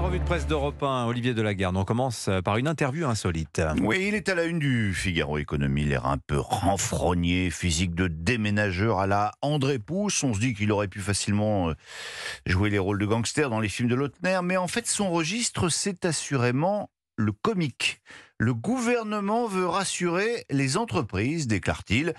revue de presse d'Europe 1, Olivier Delagarde. On commence par une interview insolite. Oui, il est à la une du Figaro Économie, l'air un peu renfrogné, physique de déménageur à la André Pousse. On se dit qu'il aurait pu facilement jouer les rôles de gangster dans les films de Lautner, mais en fait son registre, c'est assurément le comique. Le gouvernement veut rassurer les entreprises, déclare-t-il.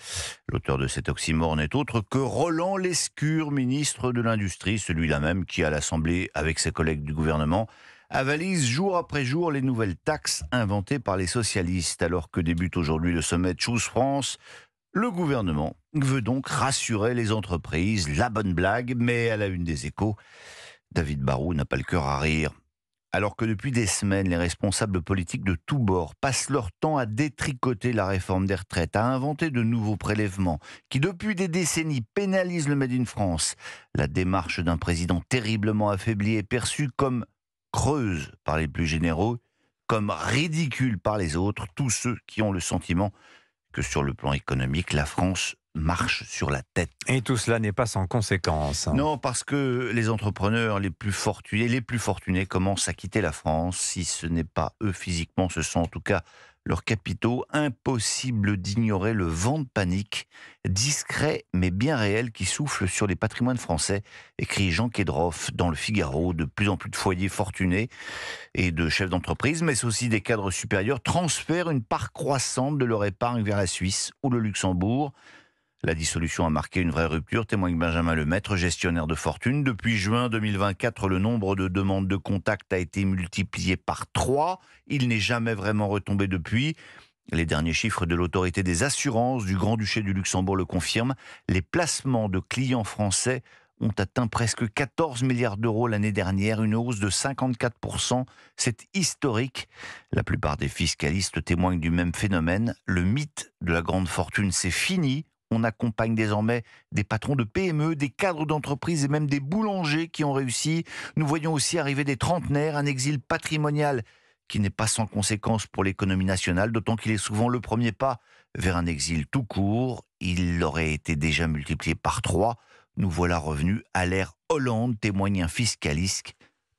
L'auteur de cet oxymore n'est autre que Roland Lescure, ministre de l'Industrie, celui-là même qui, à l'Assemblée, avec ses collègues du gouvernement, avalise jour après jour les nouvelles taxes inventées par les socialistes. Alors que débute aujourd'hui le sommet de Choose France, le gouvernement veut donc rassurer les entreprises. La bonne blague, mais à la une des Échos, David Barrault n'a pas le cœur à rire. Alors que depuis des semaines, les responsables politiques de tous bords passent leur temps à détricoter la réforme des retraites, à inventer de nouveaux prélèvements qui, depuis des décennies, pénalisent le Made in France, la démarche d'un président terriblement affaibli est perçue comme creuse par les plus généreux, comme ridicule par les autres, tous ceux qui ont le sentiment que sur le plan économique, la France marche sur la tête. Et tout cela n'est pas sans conséquences. Non, parce que les entrepreneurs les plus fortunés commencent à quitter la France. Si ce n'est pas eux physiquement, ce sont en tout cas leurs capitaux. Impossible d'ignorer le vent de panique, discret mais bien réel, qui souffle sur les patrimoines français, écrit Jean Kedroff dans le Figaro. De plus en plus de foyers fortunés et de chefs d'entreprise, mais aussi des cadres supérieurs, transfèrent une part croissante de leur épargne vers la Suisse ou le Luxembourg. La dissolution a marqué une vraie rupture, témoigne Benjamin Lemaître, gestionnaire de fortune. Depuis juin 2024, le nombre de demandes de contact a été multiplié par 3. Il n'est jamais vraiment retombé depuis. Les derniers chiffres de l'autorité des assurances du Grand-Duché du Luxembourg le confirment. Les placements de clients français ont atteint presque 14 milliards d'euros l'année dernière, une hausse de 54%. C'est historique. La plupart des fiscalistes témoignent du même phénomène. Le mythe de la grande fortune, c'est fini. On accompagne désormais des patrons de PME, des cadres d'entreprise et même des boulangers qui ont réussi. Nous voyons aussi arriver des trentenaires, un exil patrimonial qui n'est pas sans conséquence pour l'économie nationale, d'autant qu'il est souvent le premier pas vers un exil tout court. Il aurait été déjà multiplié par 3. Nous voilà revenus à l'ère Hollande, témoigne un fiscaliste.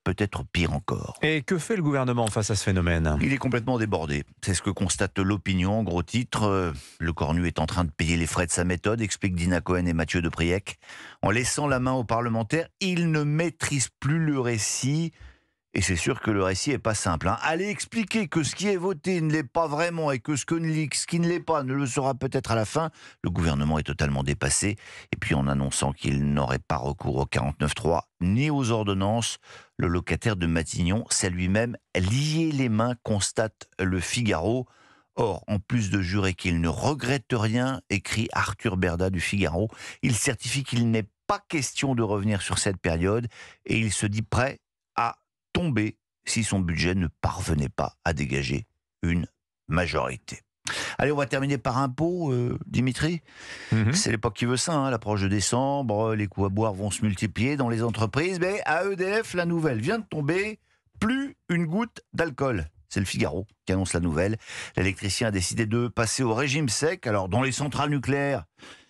Peut-être pire encore. Et que fait le gouvernement face à ce phénomène ? Il est complètement débordé. C'est ce que constate l'opinion. En gros titre, le cornu est en train de payer les frais de sa méthode, expliquent Dina Cohen et Mathieu Depriec. En laissant la main aux parlementaires, il ne maîtrise plus le récit. Et c'est sûr que le récit est pas simple. Aller expliquer que ce qui est voté ne l'est pas vraiment et que ce qui ne l'est pas ne le sera peut-être à la fin, le gouvernement est totalement dépassé. Et puis en annonçant qu'il n'aurait pas recours au 49.3 ni aux ordonnances, le locataire de Matignon s'est lui-même lié les mains, constate le Figaro. Or, en plus de jurer qu'il ne regrette rien, écrit Arthur Berda du Figaro, il certifie qu'il n'est pas question de revenir sur cette période et il se dit prêt à tomber si son budget ne parvenait pas à dégager une majorité. Allez, on va terminer par impôt, Dimitri. C'est l'époque qui veut ça, l'approche de décembre, les coups à boire vont se multiplier dans les entreprises, mais à EDF, la nouvelle vient de tomber, plus une goutte d'alcool. C'est le Figaro qui annonce la nouvelle. L'électricien a décidé de passer au régime sec. Alors, dans les centrales nucléaires,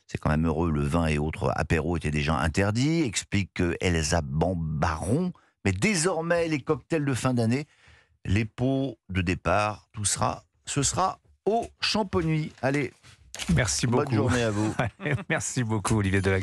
c'est quand même heureux, le vin et autres apéros étaient déjà interdits, explique Elsa Bambaron. Mais désormais, les cocktails de fin d'année, les pots de départ, ce sera au Champonuit. Allez, Merci beaucoup. bonne journée à vous. Merci beaucoup, Olivier Delagarde.